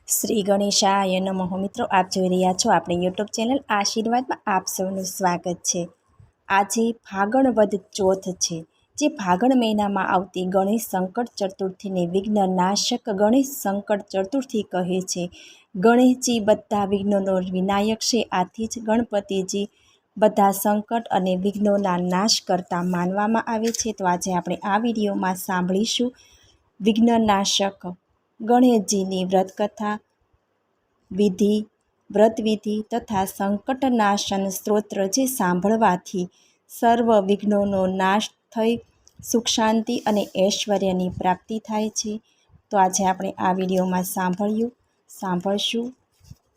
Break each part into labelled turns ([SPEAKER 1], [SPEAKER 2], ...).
[SPEAKER 1] શ્રી ગણેશાય નમઃ. મિત્રો, આપ જોઈ રહ્યા છો આપણી યુટ્યુબ ચેનલ આશીર્વાદમાં આપ સૌનું સ્વાગત છે. આજે ફાગણ વદ ચોથ છે, જે ફાગણ મહિનામાં આવતી ગણેશ સંકટ ચતુર્થીને વિઘ્ન નાશક ગણેશ સંકટ ચતુર્થી કહે છે. ગણેશજી બધા વિઘ્નોનો વિનાયક છે, આથી જ ગણપતિજી બધા સંકટ અને વિઘ્નોના નાશ કરતા માનવામાં આવે છે. તો આજે આપણે આ વિડીયોમાં સાંભળીશું વિઘ્નનાશક ગણેશજીની વ્રતકથા, વિધિ, વ્રતવિધિ તથા સંકટનાશન સ્ત્રોત્ર, જે સાંભળવાથી સર્વ વિઘ્નોનો નાશ થઈ સુખ શાંતિ અને ઐશ્વર્યની પ્રાપ્તિ થાય છે. તો આજે આપણે આ વિડીયોમાં સાંભળશું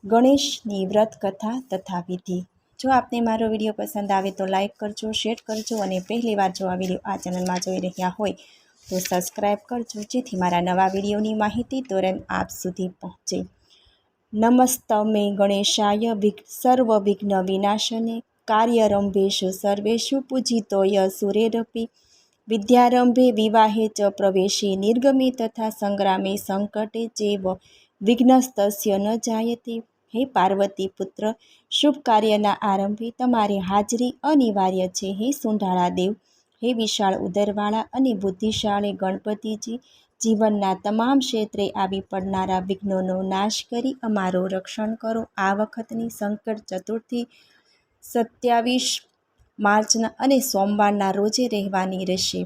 [SPEAKER 1] ગણેશની વ્રતકથા તથા વિધિ. જો આપને મારો વિડીયો પસંદ આવે તો લાઈક કરજો, શેર કરજો અને પહેલીવાર જો આ વિડીયો આ ચેનલમાં જોઈ રહ્યા હોય તો સબસ્ક્રાઈબ કરજો, જેથી મારા નવા વિડીયોની માહિતી તુરંત આપ સુધી પહોંચે. નમસ્તમે ગણેશાય સર્વ વિઘ્ન વિનાશને કાર્યરંભેષુ સર્વેષુ પૂજિતોય સુરેરપી વિદ્યારંભે વિવાહે ચ પ્રવેશી નિર્ગમે તથા સંગ્રામે સંકટે ચેવ વિઘ્નસ્તસ્ય ન જાયતે. હે પાર્વતી પુત્ર, શુભ કાર્યના આરંભે તમારી હાજરી અનિવાર્ય છે. હે સુંઢાળા દેવ, હે વિશાળ ઉદરવાળા અને બુદ્ધિશાળી ગણપતિજી, જીવનના તમામ ક્ષેત્રે આવી પડનારા વિઘ્નોનો નાશ કરી અમારું રક્ષણ કરો. આ વખતની સંકટ ચતુર્થી 27 માર્ચના અને સોમવારના રોજે રહેવાની રહેશે.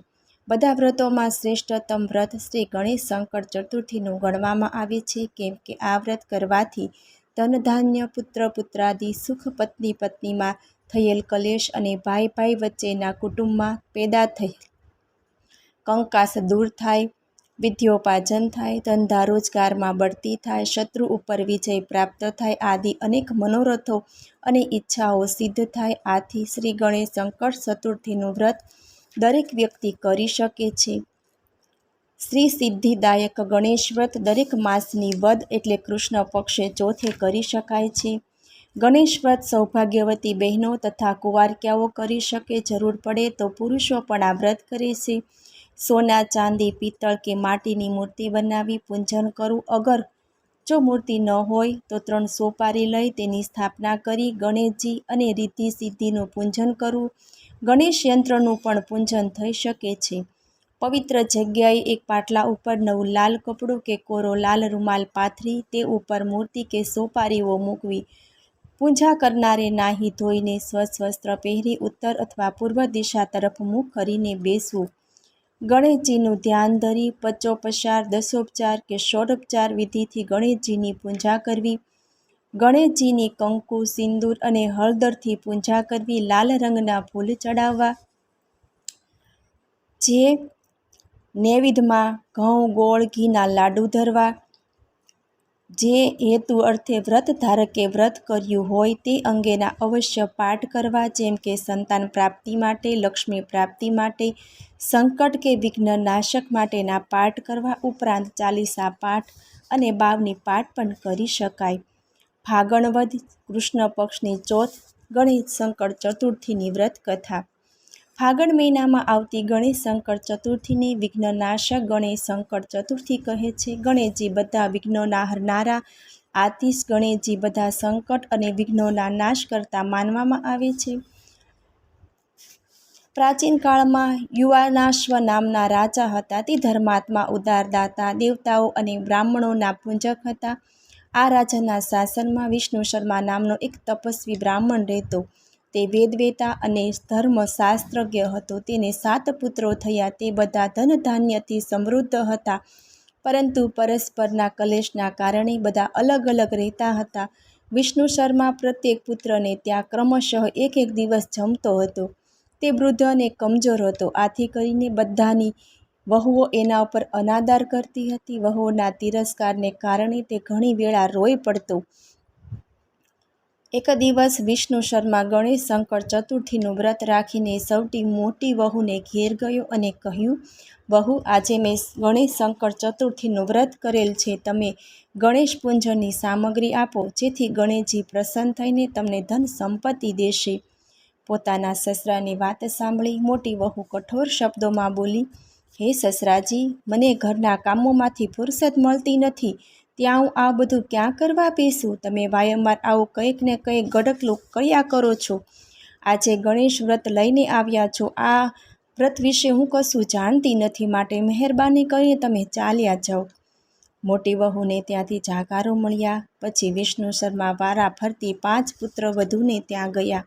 [SPEAKER 1] બધા વ્રતોમાં શ્રેષ્ઠતમ વ્રત શ્રી ગણેશ સંકટ ચતુર્થીનું ગણવામાં આવે છે, કેમ કે આ વ્રત કરવાથી ધન ધાન્ય, પુત્ર પુત્રાદિ સુખ, પત્ની પત્નીમાં થયેલ કલેશ અને ભાઈ ભાઈ વચ્ચેના કુટુંબમાં પેદા થયેલ કંકાસ દૂર થાય, વિદ્યોપાર્જન થાય, ધંધા રોજગારમાં બઢતી થાય, શત્રુ ઉપર વિજય પ્રાપ્ત થાય આદિ અનેક મનોરથો અને ઈચ્છાઓ સિદ્ધ થાય. આથી શ્રી ગણેશ સંકટ ચતુર્થીનું વ્રત દરેક વ્યક્તિ કરી શકે છે. શ્રી સિદ્ધિદાયક ગણેશ વ્રત દરેક માસની વદ એટલે કૃષ્ણ પક્ષે ચોથે કરી શકાય છે. ગણેશ વ્રત સૌભાગ્યવતી બહેનો તથા કુંવારિકાઓ કરી શકે. જરૂર પડે તો પુરુષો પણ આ વ્રત કરે છે. સોના, ચાંદી, પિત્તળ કે માટીની મૂર્તિ બનાવી પૂજન કરવું. અગર જો મૂર્તિ ન હોય તો 3 સોપારી લઈ તેની સ્થાપના કરી ગણેશજી અને રિદ્ધિ સિદ્ધિનું પૂજન કરવું. ગણેશ યંત્રનું પણ પૂજન થઈ શકે છે. પવિત્ર જગ્યાએ એક પાટલા ઉપર નવું લાલ કપડું કે કોરો લાલ રૂમાલ પાથરી તે ઉપર મૂર્તિ કે સોપારીઓ મૂકવી. પૂજા કરનારે નાહી ધોઈને સ્વચ્છ વસ્ત્ર પહેરી ઉત્તર અથવા પૂર્વ દિશા તરફ મુખ કરીને બેસવું. ગણેશજીનું ધ્યાન ધરી પચોપચાર, દશોપચાર કે ષોડોપચાર વિધિથી ગણેશજીની પૂજા કરવી. ગણેશજીની કંકુ, સિંદૂર અને હળદરથી પૂજા કરવી. લાલ રંગના ફૂલ ચડાવવા. જે નૈવેદ્યમાં ઘઉં, ગોળ, ઘીના લાડુ ધરવા. જે હેતુ અર્થે વ્રત ધારકે વ્રત કર્યું હોય તે અંગેના અવશ્ય પાઠ કરવા, જેમ કે સંતાન પ્રાપ્તિ માટે, લક્ષ્મી પ્રાપ્તિ માટે, સંકટ કે વિઘ્ન નાશક માટેના પાઠ કરવા. ઉપરાંત ચાલીસા પાઠ અને 52 પાઠ પણ કરી શકાય. ફાગણ વદ કૃષ્ણ પક્ષની ચોથ ગણેશ સંકટ ચતુર્થીની વ્રત કથા. ફાગણ મહિનામાં આવતી ગણેશ સંકટ ચતુર્થીને વિઘ્નનાશક ગણેશ સંકટ ચતુર્થી કહે છે. ગણેશજી બધા વિઘ્નોના હરનારા, આથી જ ગણેશજી બધા સંકટ અને વિઘ્નોના નાશ કરતા માનવામાં આવે છે. પ્રાચીન કાળમાં યુવાનાશ્વ નામના રાજા હતા. તે ધર્માત્મા, ઉદાર, દાતા, દેવતાઓ અને બ્રાહ્મણોના પૂજક હતા. આ રાજાના શાસનમાં વિષ્ણુ શર્મા નામનો એક તપસ્વી બ્રાહ્મણ રહેતો. તે વેદવેતા અને ધર્મશાસ્ત્રજ્ઞ હતો. તેને 7 પુત્રો થયા. તે બધા ધન ધાન્યથી સમૃદ્ધ હતા, પરંતુ પરસ્પરના કલેશના કારણે બધા અલગ અલગ રહેતા હતા. વિષ્ણુ શર્મા પ્રત્યેક પુત્રને ત્યાં ક્રમશઃ એક દિવસ જમતો હતો. તે વૃદ્ધ અને કમજોર હતો, આથી કરીને બધાની વહુઓ એના ઉપર અનાદર કરતી હતી. વહુઓના તિરસ્કારને કારણે તે ઘણી વેળા રોઈ પડતો. એક દિવસ વિષ્ણુ શર્મા ગણેશ સંકટ ચતુર્થીનું વ્રત રાખીને સૌથી મોટી વહુને ઘેર ગયો અને કહ્યું, વહુ, આજે મેં ગણેશ સંકટ ચતુર્થીનું વ્રત કરેલ છે. તમે ગણેશ પૂજનની સામગ્રી આપો, જેથી ગણેશજી પ્રસન્ન થઈને તમને ધન સંપત્તિ દેશે. પોતાના સસરાની વાત સાંભળી મોટી વહુ કઠોર શબ્દોમાં બોલી, હે સસરાજી, મને ઘરના કામોમાંથી ફુરસદ મળતી નથી. ત્યાં હું આ બધું ક્યાં કરવા બેસું? તમે વારંવાર આવું કંઈક ને કંઈક ગડકલું કર્યા કરો છો. આજે ગણેશ વ્રત લઈને આવ્યા છો. આ વ્રત વિશે હું કશું જાણતી નથી, માટે મહેરબાની કરીને તમે ચાલ્યા જાઓ. મોટી વહુને ત્યાંથી જાકારો મળ્યા. પછી વિષ્ણુ શર્મા વારા ફરતી 5 પુત્રવધૂને ત્યાં ગયા.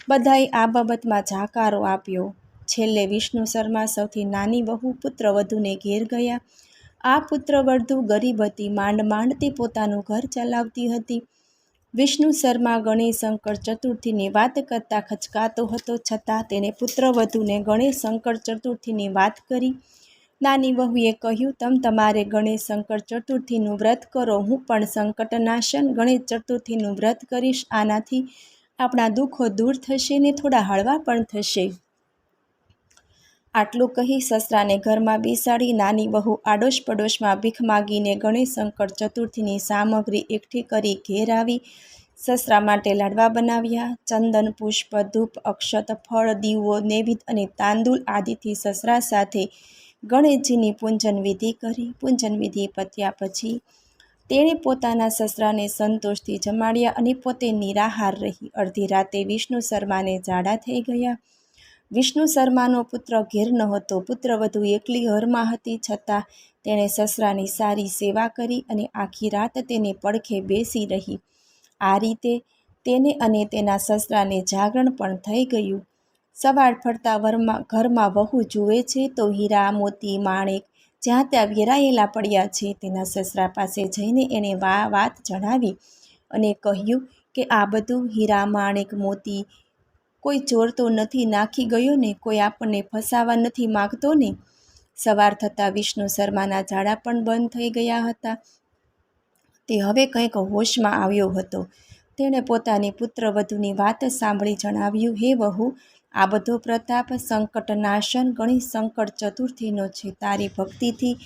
[SPEAKER 1] બધાએ આ બાબતમાં જાકારો આપ્યો. છેલ્લે વિષ્ણુ શર્મા સૌથી નાની વહુ પુત્રવધૂને ઘેર ગયા. આ પુત્રવધુ ગરીબ હતી, માંડ તે પોતાનું ઘર ચલાવતી હતી. વિષ્ણુ શર્મા ગણેશ શંકર ચતુર્થીની વાત કરતાં ખચકાતો હતો, છતાં તેણે પુત્રવધૂને ગણેશ શંકર ચતુર્થીની વાત કરી. નાની વહુએ કહ્યું, તમારે ગણેશ શંકર ચતુર્થીનું વ્રત કરો, હું પણ સંકટનાશન ગણેશ ચતુર્થીનું વ્રત કરીશ. આનાથી આપણા દુઃખો દૂર થશે ને થોડા હળવા પણ થશે. આટલું કહી સસરાને ઘરમાં બેસાડી નાની વહુ આડોશ પડોશમાં ભીખ માગીને ગણેશ શંકર ચતુર્થીની સામગ્રી એકઠી કરી ઘેર આવી. સસરા માટે લાડવા બનાવ્યા. ચંદન, પુષ્પ, ધૂપ, અક્ષત, ફળ, દીવો, નૈવેદ્ય અને તાંદૂળ આદિથી સસરા સાથે ગણેશજીની પૂજન વિધિ કરી. પૂજન વિધિ પત્યા પછી તેણે પોતાના સસરાને સંતોષથી જમાડ્યા અને પોતે નિરાહાર રહી. અડધી રાતે વિષ્ણુ શર્માને ઝાડા થઈ ગયા. વિષ્ણુ શર્માનો પુત્ર ઘેર નહોતો. પુત્રવધુ એકલી ઘરમાં હતી, છતાં તેણે સસરાની સારી સેવા કરી અને આખી રાત તેને પડખે બેસી રહી. આ રીતે તેને અને તેના સસરાને જાગરણ પણ થઈ ગયું. સવાર ફરતા ઘરમાં વહુ જુએ છે તો હીરા, મોતી, માણેક જ્યાં ત્યાં વેરાયેલા પડ્યા છે. તેના સસરા પાસે જઈને એણે વાત જણાવી અને કહ્યું કે આ બધું હીરા, માણેક, મોતી કોઈ ચોર તો નથી નાખી ગયો ને? કોઈ આપણને ફસાવા નથી માગતો ને? સવાર થતાં વિષ્ણુ શર્માના ઝાડા પણ બંધ થઈ ગયા હતા. તે હવે કંઈક હોશમાં આવ્યો હતો. તેણે પોતાની પુત્રવધૂની વાત સાંભળી જણાવ્યું, હે વહુ, આ બધો પ્રતાપ સંકટનાશન ગણેશ શંકર ચતુર્થીનો છે. તારી ભક્તિથી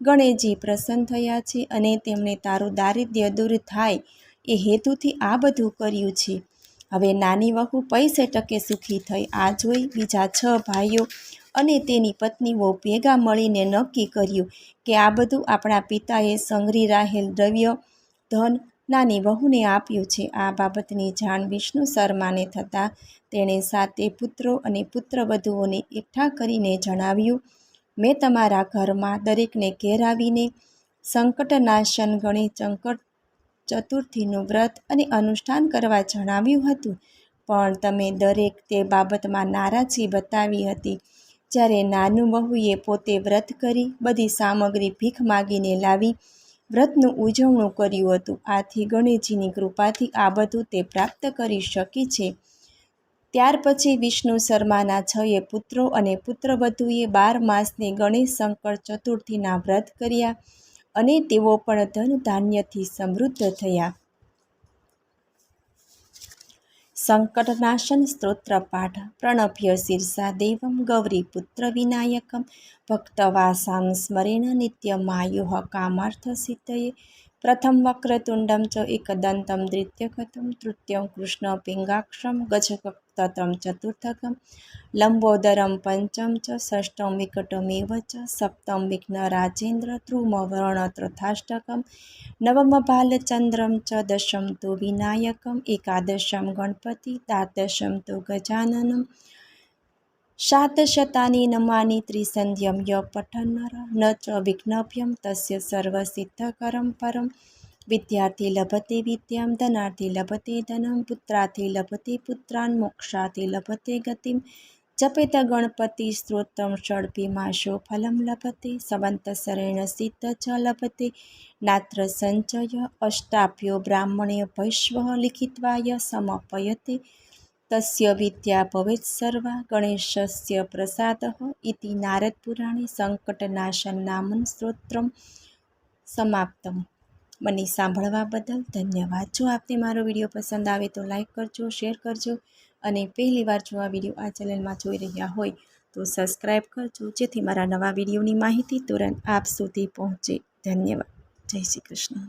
[SPEAKER 1] ગણેશજી પ્રસન્ન થયા છે અને તેમણે તારું દારિદ્ર્ય દૂર થાય એ હેતુથી આ બધું કર્યું છે. હવે નાની વહુ પૈસે ટકે સુખી થઈ. આ જોઈ બીજા 6 ભાઈઓ અને તેની પત્નીઓ ભેગા મળીને નક્કી કર્યું કે આ બધું આપણા પિતાએ સંગ્રહી રહેલ દ્રવ્ય ધન નાની વહુને આપ્યું છે. આ બાબતની જાણ વિષ્ણુ શર્માને થતાં તેણે 7 પુત્રો અને પુત્રવધુઓને એકઠા કરીને જણાવ્યું, મેં તમારા ઘરમાં દરેકને ઘેર આવીને સંકટનાશન ગણેશ શંકર ચતુર્થીનું વ્રત અને અનુષ્ઠાન કરવા જણાવ્યું હતું, પણ તમે દરેક તે બાબતમાં નારાજગી બતાવી હતી. જ્યારે નાનું વહુએ પોતે વ્રત કરી બધી સામગ્રી ભીખ માગીને લાવી વ્રતનું ઉજવણું કર્યું હતું. આથી ગણેશજીની કૃપાથી આ બધું તે પ્રાપ્ત કરી શકી છે. ત્યાર પછી વિષ્ણુ શર્માના 6 પુત્રો અને પુત્રવધુએ 12 માસની ગણેશ શંકર ચતુર્થીના વ્રત કર્યા અને તેઓ પણ ધન ધાન્યથી સમૃદ્ધ થયા. સંકટનાશન સ્તોત્ર પાઠ. પ્રણભ્ય શિરસા દેવમ ગૌરીપુત્ર વિનાયકમ ભક્તવાસામ સ્મરેણ નિત્યમાયુઃ કામાર્થ સિદ્ધયે. પ્રથમ વક્રતુંડમ ચ એકદંતમ દ્વિતીયકમ તૃતીયમ કૃષ્ણ પિંગાક્ષમ ગજકક્તમ ચતુર્થકમ લંબોદરમ પંચમ ચ ષષ્ઠમ વિકટમેવ ચ સપ્તમ વિઘ્નરાજેન્દ્ર ધ્રુમવર્ણત્રથાષ્ટકમ નવમ બાલચંદ્રમ ચ દશમ તો વિનાયકમ એકાદશમ ગણપતિ દ્વાદશમ તો ગજાનનમ શાતશતાની નમાની ત્રિસંધ્યમ ય પઠન્નર ન ચ વિઘ્નભ્યમ તસ્ય સર્વસિદ્ધકરમ પરમ. વિદ્યાર્થી લભતે વિદ્યામ ધનાર્થી લભતે ધનમ પુત્રાર્થી લભતે પુત્રાન મોક્ષાર્થી લભતે ગતિમ. જપેત ગણપતિ સ્ત્રોત્રમ ષડ્ભીમાશો ફલમ લભતે સંવત્સરેણ સિદ્ધ ચ લભતે નાત્ર સંચય અષ્ટાભ્યો બ્રાહ્મણ્ય ભૈશ્વ લિખિત્વાય સમપયતે તસ્ય વિદ્યા ભવેત સર્વા ગણેશસ્ય પ્રસાદઃ ઇતિ નારદ પુરાણે સંકટનાશન નામન સ્તોત્રમ સમાપ્તમ. મને સાંભળવા બદલ ધન્યવાદ. જો આપને મારો વિડીયો પસંદ આવે તો લાઈક કરજો, શેર કરજો અને પહેલીવાર જો આ વિડીયો આ ચેનલમાં જોઈ રહ્યા હોય તો સબસ્ક્રાઈબ કરજો, જેથી મારા નવા વિડીયોની માહિતી તુરંત આપ સુધી પહોંચે. ધન્યવાદ. જય શ્રી કૃષ્ણ.